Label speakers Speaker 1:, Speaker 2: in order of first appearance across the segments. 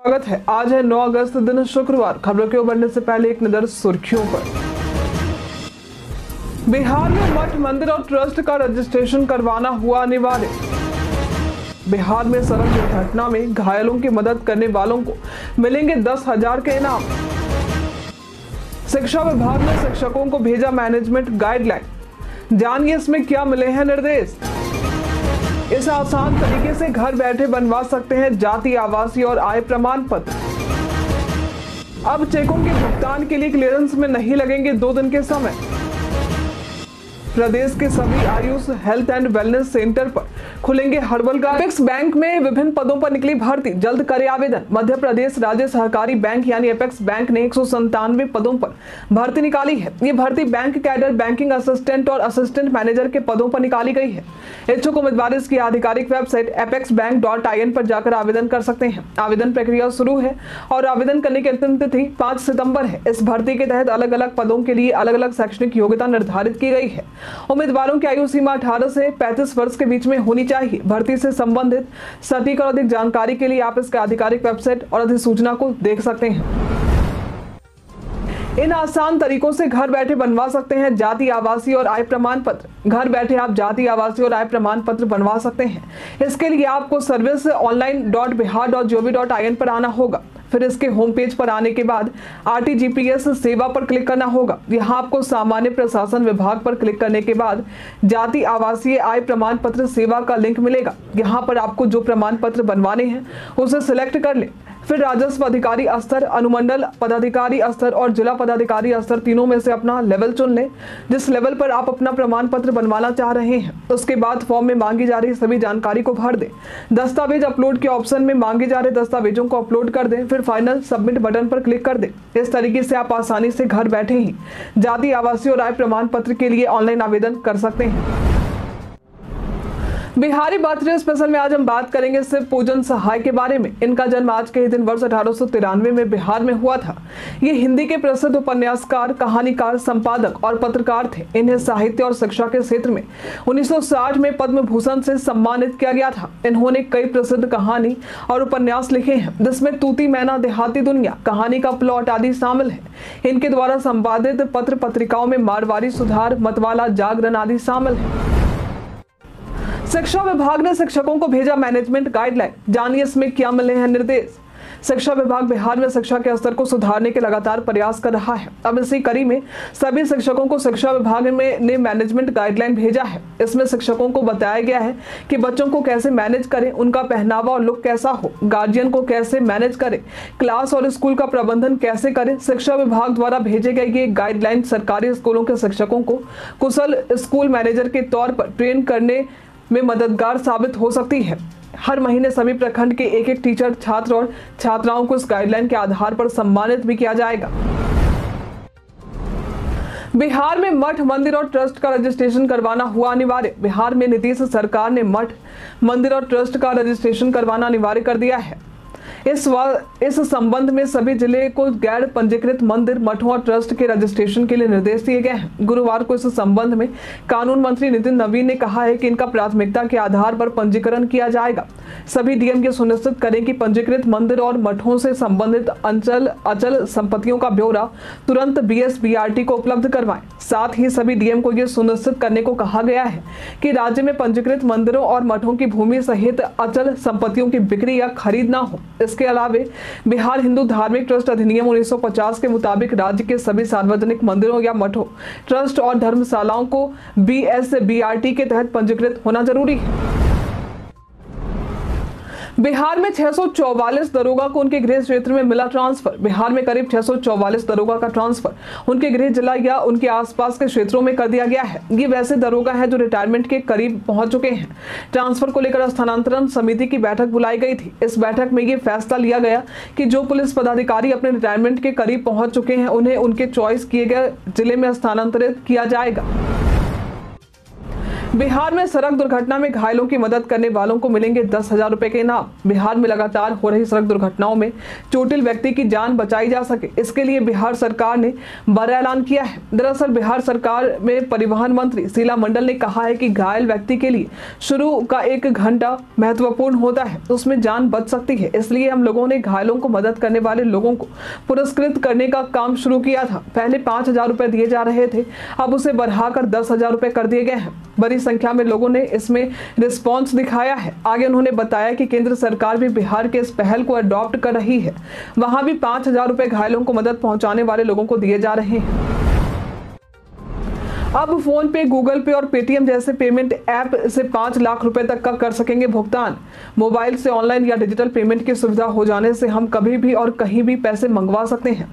Speaker 1: स्वागत है। आज है 9 अगस्त दिन शुक्रवार। खबरों के बढ़ने से पहले एक नजर सुर्खियों पर। बिहार में मठ, मंदिर और ट्रस्ट का रजिस्ट्रेशन करवाना हुआ अनिवार्य। बिहार में सड़क दुर्घटना में घायलों की मदद करने वालों को मिलेंगे 10,000 के इनाम। शिक्षा विभाग ने शिक्षकों को भेजा मैनेजमेंट गाइडलाइन। जानिए इसमें क्या मिले हैं निर्देश। इस आसान तरीके से घर बैठे बनवा सकते हैं जाति, आवासीय और आय प्रमाण पत्र। अब चेकों के भुगतान के लिए क्लियरेंस में नहीं लगेंगे 2 दिन के समय। प्रदेश के सभी Ayush, health and wellness centre पर खुलेंगे हर्बल गार्डन। एपेक्स बैंक में विभिन्न पदों पर निकली भर्ती, जल्द करे आवेदन। मध्य प्रदेश राज्य सहकारी बैंक यानी एपेक्स बैंक ने 197 पदों पर भर्ती निकाली है। ये भर्ती बैंक कैडर, बैंकिंग असिस्टेंट और असिस्टेंट मैनेजर के पदों पर निकाली गई है। इच्छुक उम्मीदवार इसकी आधिकारिक वेबसाइट apexbank.in पर जाकर आवेदन कर सकते हैं। आवेदन प्रक्रिया शुरू है और आवेदन करने की अंतिम तिथि 5 सितंबर है। इस भर्ती के तहत अलग अलग पदों के लिए अलग अलग शैक्षणिक योग्यता निर्धारित की गई है। उम्मीदवारों की आयु सीमा 18 से 35 वर्ष के बीच में होनी चाहिए। भर्ती से संबंधित सटीक और अधिक जानकारी के लिए आप इसके आधिकारिक वेबसाइट और अधिसूचना को देख सकते हैं। इन आसान तरीकों से घर बैठे बनवा सकते हैं जाति, आवासीय और आय प्रमाण पत्र। घर बैठे आप जाति, आवासीय और आय प्रमाण पत्र बनवा सकते हैं। इसके लिए आपको service.online.bihar.gov.in पर आना होगा। फिर इसके होम पेज पर आने के बाद RTGPS सेवा पर क्लिक करना होगा। यहाँ आपको सामान्य प्रशासन विभाग पर क्लिक करने के बाद जाति, आवासीय, आय प्रमाण पत्र सेवा का लिंक मिलेगा। यहाँ पर आपको जो प्रमाण पत्र बनवाने हैं उसे सिलेक्ट कर लें। फिर राजस्व अधिकारी स्तर, अनुमंडल पदाधिकारी स्तर और जिला पदाधिकारी स्तर तीनों में से अपना लेवल चुन लें, जिस लेवल पर आप अपना प्रमाण पत्र बनवाना चाह रहे हैं। उसके बाद फॉर्म में मांगी जा रही सभी जानकारी को भर दें। दस्तावेज अपलोड के ऑप्शन में मांगे जा रहे दस्तावेजों को अपलोड कर दें। फिर फाइनल सबमिट बटन पर क्लिक कर दें। इस तरीके से आप आसानी से घर बैठे ही जाति, आवासीय और आय प्रमाण पत्र के लिए ऑनलाइन आवेदन कर सकते हैं। बिहारी बर्थडे स्पेशल में आज हम बात करेंगे शिव पूजन सहाय के बारे में। इनका जन्म आज के ही दिन वर्ष 1893 में बिहार में हुआ था। ये हिंदी के प्रसिद्ध उपन्यासकार, कहानीकार, संपादक और पत्रकार थे। इन्हें साहित्य और शिक्षा के क्षेत्र में 1960 में पद्म भूषण से सम्मानित किया गया था। इन्होंने कई प्रसिद्ध कहानी और उपन्यास लिखे हैं, जिसमें तूती मैना, देहाती दुनिया, कहानी का प्लॉट आदि शामिल है। इनके द्वारा संपादित पत्र पत्रिकाओं में मारवाड़ी सुधार, मतवाला, जागरण आदि शामिल है। शिक्षा विभाग ने शिक्षकों को भेजा मैनेजमेंट गाइडलाइन। जानिए इसमें क्या मिले हैं निर्देश। शिक्षा विभाग बिहार में शिक्षा के स्तर को सुधारने के लगातार प्रयास कर रहा है। अब इसी कड़ी में सभी शिक्षकों को शिक्षा विभाग ने मैनेजमेंट गाइडलाइन भेजा है। इसमें शिक्षकों को बताया गया है कि बच्चों को कैसे मैनेज करें, उनका पहनावा और लुक कैसा हो, गार्जियन को कैसे मैनेज करें, क्लास और स्कूल का प्रबंधन कैसे करें। शिक्षा विभाग द्वारा भेजे गए ये गाइडलाइन सरकारी स्कूलों के शिक्षकों को कुशल स्कूल मैनेजर के तौर पर ट्रेन करने में मददगार साबित हो सकती है। हर महीने सभी प्रखंड के एक टीचर, छात्र और छात्राओं को इस गाइडलाइन के आधार पर सम्मानित भी किया जाएगा। बिहार में मठ, मंदिर और ट्रस्ट का रजिस्ट्रेशन करवाना हुआ अनिवार्य। बिहार में नीतीश सरकार ने मठ, मंदिर और ट्रस्ट का रजिस्ट्रेशन करवाना अनिवार्य कर दिया है। इस संबंध में सभी जिले को गैर पंजीकृत मंदिर, मठों और ट्रस्ट के रजिस्ट्रेशन के लिए निर्देश दिए गए हैं। गुरुवार को इस संबंध में कानून मंत्री नितिन नवीन ने कहा है कि इनका प्राथमिकता के आधार पर पंजीकरण किया जाएगा। सभी डीएम ये सुनिश्चित करें कि पंजीकृत मंदिर और मठों से संबंधित अचल संपत्तियों का ब्यौरा तुरंत BSBRT को उपलब्ध करवाएं। साथ ही सभी डीएम को यह सुनिश्चित करने को कहा गया है कि राज्य में पंजीकृत मंदिरों और मठों की भूमि सहित अचल संपत्तियों की बिक्री या खरीद न हो। इसके अलावा बिहार हिंदू धार्मिक ट्रस्ट अधिनियम 1950 के मुताबिक राज्य के सभी सार्वजनिक मंदिरों या मठों, ट्रस्ट और धर्मशालाओं को BSBRT के तहत पंजीकृत होना जरूरी है। बिहार में 644 दरोगा को उनके गृह क्षेत्र में मिला ट्रांसफर। बिहार में करीब 644 दरोगा का ट्रांसफर उनके गृह जिला या उनके आसपास के क्षेत्रों में कर दिया गया है। ये वैसे दरोगा हैं जो रिटायरमेंट के करीब पहुंच चुके हैं। ट्रांसफर को लेकर स्थानांतरण समिति की बैठक बुलाई गई थी। इस बैठक में ये फैसला लिया गया कि जो पुलिस पदाधिकारी अपने रिटायरमेंट के करीब पहुंच चुके हैं, उन्हें उनके चॉइस किए गए जिले में स्थानांतरित किया जाएगा। बिहार में सड़क दुर्घटना में घायलों की मदद करने वालों को मिलेंगे 10,000 रुपए के इनाम। बिहार में लगातार हो रही सड़क दुर्घटनाओं में चोटिल व्यक्ति की जान बचाई जा सके, इसके लिए बिहार सरकार ने बड़ा ऐलान किया है। दरअसल बिहार सरकार में परिवहन मंत्री शीला मंडल ने कहा है कि घायल व्यक्ति के लिए शुरू का 1 घंटा महत्वपूर्ण होता है, उसमें जान बच सकती है। इसलिए हम लोगों ने घायलों को मदद करने वाले लोगों को पुरस्कृत करने का काम शुरू किया था। पहले 5,000 रुपए दिए जा रहे थे, अब उसे बढ़ाकर 10,000 रुपए कर दिए गए हैं। बड़ी संख्या में लोगों ने इसमें रिस्पॉन्स दिखाया है। आगे उन्होंने बताया कि केंद्र सरकार भी बिहार के इस पहल को अडॉप्ट कर रही है। वहां भी 5,000 रुपए घायलों को मदद पहुंचाने वाले लोगों को दिए जा रहे हैं। अब फोन पे, गूगल पे और पेटीएम जैसे पेमेंट ऐप से 5 लाख रुपए तक का कर सकेंगे भुगतान। मोबाइल से ऑनलाइन या डिजिटल पेमेंट की सुविधा हो जाने से हम कभी भी और कहीं भी पैसे मंगवा सकते हैं।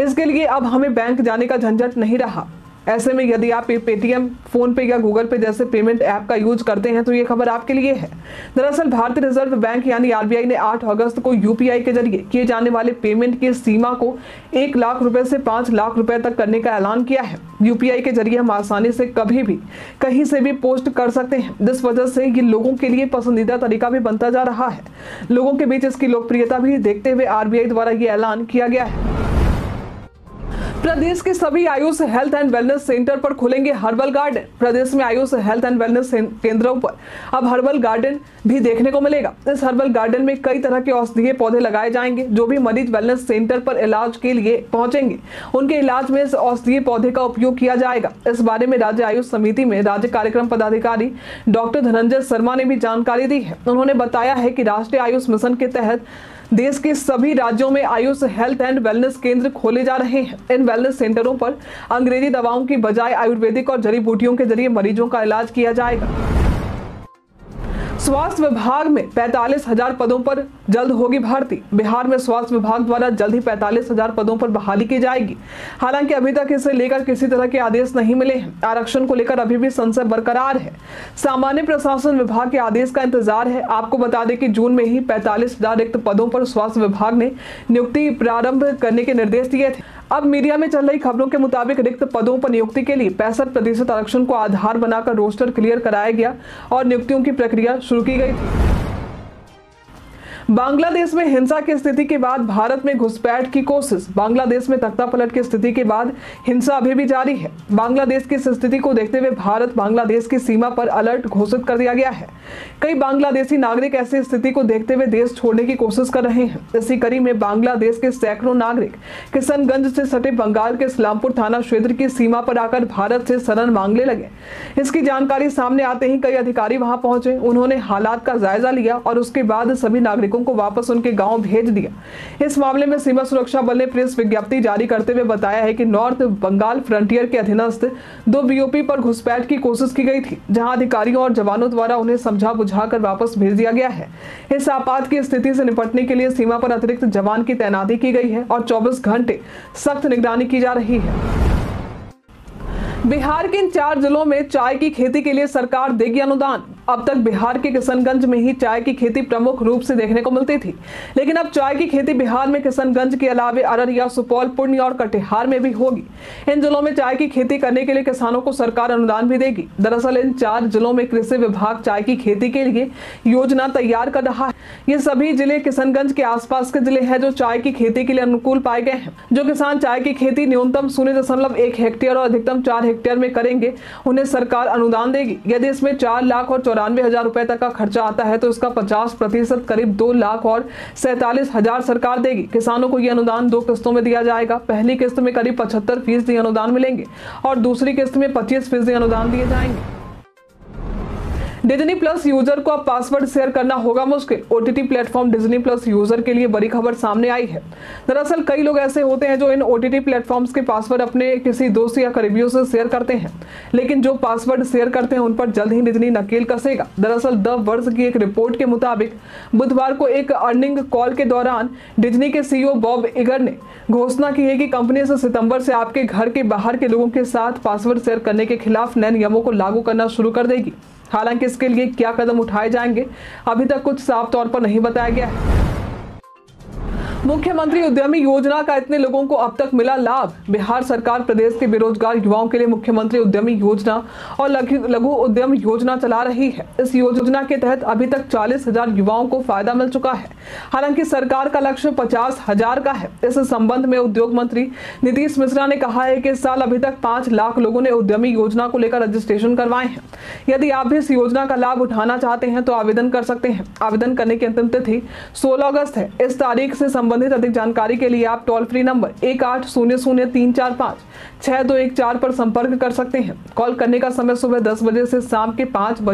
Speaker 1: इसके लिए अब हमें बैंक जाने का झंझट नहीं रहा। ऐसे में यदि आप पेटीएम, फोन पे या गूगल पे जैसे पेमेंट ऐप का यूज करते हैं तो ये खबर आपके लिए है। दरअसल भारतीय रिजर्व बैंक यानी आरबीआई ने 8 अगस्त को यूपीआई के जरिए किए जाने वाले पेमेंट की सीमा को 1 लाख रुपए से 5 लाख रुपए तक करने का ऐलान किया है। यूपीआई के जरिए हम आसानी से कभी भी कहीं से भी पोस्ट कर सकते हैं, जिस वजह से ये लोगों के लिए पसंदीदा तरीका भी बनता जा रहा है। लोगों के बीच इसकी लोकप्रियता भी देखते हुए आरबीआई द्वारा ये ऐलान किया गया है। प्रदेश के सभी Ayush health and wellness centre पर खुलेंगे हर्बल गार्डन। प्रदेश में आयुष हेल्थ एंड वेलनेस केंद्रों पर अब हर्बल गार्डन भी देखने को मिलेगा। इस हर्बल गार्डन में कई तरह के औषधीय पौधे लगाए जाएंगे। जो भी मरीज वेलनेस सेंटर पर इलाज के लिए पहुंचेंगे, उनके इलाज में इस औषधीय पौधे का उपयोग किया जाएगा। इस बारे में राज्य आयुष समिति में राज्य कार्यक्रम पदाधिकारी डॉक्टर धनंजय शर्मा ने भी जानकारी दी है। उन्होंने बताया है कि राष्ट्रीय आयुष मिशन के तहत देश के सभी राज्यों में आयुष हेल्थ एंड वेलनेस केंद्र खोले जा रहे हैं। इन वेलनेस सेंटरों पर अंग्रेजी दवाओं की बजाय आयुर्वेदिक और जड़ी बूटियों के जरिए मरीजों का इलाज किया जाएगा। स्वास्थ्य विभाग में 45,000 पदों पर जल्द होगी भर्ती। बिहार में स्वास्थ्य विभाग द्वारा जल्द ही 45,000 पदों पर बहाली की जाएगी। हालांकि अभी तक इसे लेकर किसी तरह के आदेश नहीं मिले हैं। आरक्षण को लेकर अभी भी संशय बरकरार है। सामान्य प्रशासन विभाग के आदेश का इंतजार है। आपको बता दें कि जून में ही 45,000 रिक्त पदों पर स्वास्थ्य विभाग ने नियुक्ति प्रारंभ करने के निर्देश दिए थे। अब मीडिया में चल रही खबरों के मुताबिक रिक्त पदों पर नियुक्ति के लिए 65% आरक्षण को आधार बनाकर रोस्टर क्लियर कराया गया और नियुक्तियों की प्रक्रिया शुरू की गई थी। बांग्लादेश में हिंसा की स्थिति के बाद भारत में घुसपैठ की कोशिश। बांग्लादेश में तख्तापलट की स्थिति के बाद हिंसा अभी भी जारी है। बांग्लादेश की इस स्थिति को देखते हुए भारत बांग्लादेश की सीमा पर अलर्ट घोषित कर दिया गया है। कई बांग्लादेशी नागरिक ऐसी स्थिति को देखते हुए देश छोड़ने की कोशिश कर रहे हैं। इसी कड़ी में बांग्लादेश के सैकड़ों नागरिक किशनगंज से सटे बंगाल के इस्लामपुर थाना क्षेत्र की सीमा पर आकर भारत से शरण मांगने लगे। इसकी जानकारी सामने आते ही कई अधिकारी वहां पहुंचे। उन्होंने हालात का जायजा लिया और उसके बाद सभी नागरिकों को वापस उनके गांव भेज दिया। इस मामले में सीमा सुरक्षा बल ने प्रेस विज्ञप्ति जारी करते हुए बताया है कि नॉर्थ बंगाल फ्रंटियर के अधीनस्थ 2 बीओपी पर घुसपैठ की कोशिश की गई थी, जहां अधिकारियों और जवानों द्वारा उन्हें समझा बुझाकर वापस भेज दिया गया है। इस आपात की स्थिति से निपटने के लिए सीमा पर अतिरिक्त जवान की तैनाती की गई है और 24 घंटे सख्त निगरानी की जा रही है। बिहार के इन 4 जिलों में चाय की खेती के लिए सरकार देगी अनुदान। अब तक बिहार के किशनगंज में ही चाय की खेती प्रमुख रूप से देखने को मिलती थी, लेकिन अब चाय की खेती बिहार में किशनगंज के अलावे अररिया, सुपौल, पूर्णिया और कटिहार में भी होगी। इन जिलों में चाय की खेती करने के लिए किसानों को सरकार अनुदान भी देगी। दरअसल इन 4 जिलों में कृषि विभाग चाय की खेती के लिए योजना तैयार कर रहा है। ये सभी जिले किशनगंज के आसपास के जिले हैं जो चाय की खेती के लिए अनुकूल पाए गए हैं। जो किसान चाय की खेती न्यूनतम 0.1 हेक्टेयर और अधिकतम 4 हेक्टेयर में करेंगे, उन्हें सरकार अनुदान देगी। यदि इसमें 4,94,000 रुपए तक का खर्चा आता है तो इसका 50% करीब 2,47,000 सरकार देगी। किसानों को यह अनुदान 2 किस्तों में दिया जाएगा। पहली किस्त में करीब 75% अनुदान मिलेंगे और दूसरी किस्त में 25% अनुदान दिए जाएंगे। डिज्नी प्लस यूजर को अब पासवर्ड शेयर करना होगा मुश्किल। OTT platform Disney plus user के लिए बड़ी खबर सामने आई है। दरअसल कई लोग ऐसे होते हैं जो इन ओटीटी प्लेटफॉर्म्स के पासवर्ड अपने किसी दोस्त या करीबियों से शेयर करते हैं, लेकिन जो पासवर्ड शेयर करते हैं उन पर जल्द ही डिज्नी नकेल कसेगा। दरअसल द वर्ष की एक रिपोर्ट के मुताबिक बुधवार को एक अर्निंग कॉल के दौरान डिज्नी के सीईओ बॉब इगर ने घोषणा की है कि कंपनी से सितंबर से आपके घर के बाहर के लोगों के साथ पासवर्ड शेयर करने के खिलाफ नए नियमों को लागू करना शुरू कर देगी। हालांकि इसके लिए क्या कदम उठाए जाएंगे अभी तक कुछ साफ तौर पर नहीं बताया गया है। मुख्यमंत्री उद्यमी योजना का इतने लोगों को अब तक मिला लाभ। बिहार सरकार प्रदेश के बेरोजगार युवाओं के लिए मुख्यमंत्री उद्यमी योजना और लघु उद्यम योजना चला रही है। इस योजना के तहत अभी तक 40,000 युवाओं को फायदा मिल चुका है। हालांकि सरकार का लक्ष्य 50,000 का है। इस संबंध में उद्योग मंत्री नीतीश मिश्रा ने कहा है कि इस साल अभी तक 5 लाख लोगों ने उद्यमी योजना को लेकर रजिस्ट्रेशन करवाए हैं। यदि आप भी इस योजना का लाभ उठाना चाहते हैं तो आवेदन कर सकते हैं। आवेदन करने की अंतिम तिथि 16 अगस्त है। इस तारीख से संबंधित अधिक जानकारी के लिए आप टोल फ्री नंबर 1800-345-6214 पर संपर्क कर सकते हैं। कॉल करने का समय सुबह 10 बजे से शाम के 5 बजे